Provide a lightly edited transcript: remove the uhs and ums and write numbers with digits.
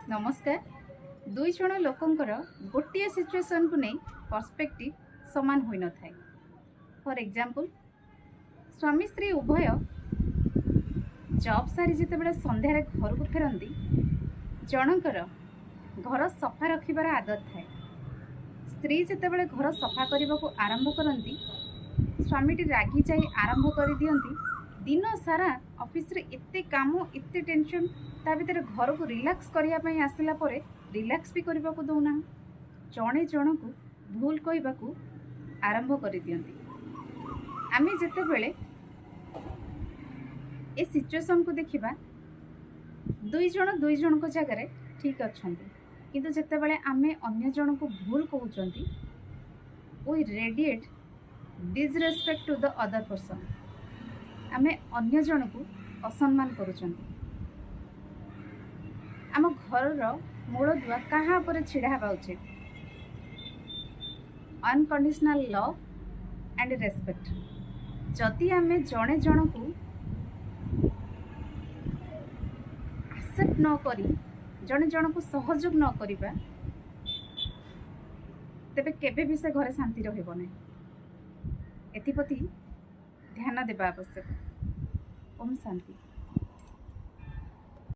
नमस्कार। दुई जण लोकंकर गोटे सिचुएशन को नहीं पर्सपेक्टिव समान होई न थाए। फॉर एग्जांपल स्वामी स्त्री उभय जॉब सारी जिते संध्यारे घर को फेरती जनकर घर सफा रखिबार आदत थाए। स्त्री जिते घर सफा करने को आरंभ करती स्वामीटी रागी जाई आरंभ कर दियंती। दिन सारा ऑफिस रे एते काम एते टेंशन ता भीतर घर को रिलैक्स करिया पई आसिला परे रिलैक्स भी करबा को दउना जणे जण को भूल कहबा को आरंभ कर दियंती। आमे जेते बेले ए सिचुएशन को देखिबा दुई जण को जगह रे ठीक अछंती, किंतु जेते बेले आमे अन्य जण को भूल कहउचंती we radiate disrespect to the other person. आमे अन्य जन को असम्मान करुचंती। आम घर मूल दुआ कहाँ पर छिड़ा हवा उचित अनकंडीशनल लव एंड रेस्पेक्ट। जदि आमे जने जन को एक्सेप्ट न करी जने जन को सहयोग न करिबा तेबे केबे भी से घरे शांति रहिबो नै। एथिपति ध्यान देवा आवश्यक। ओम शांति।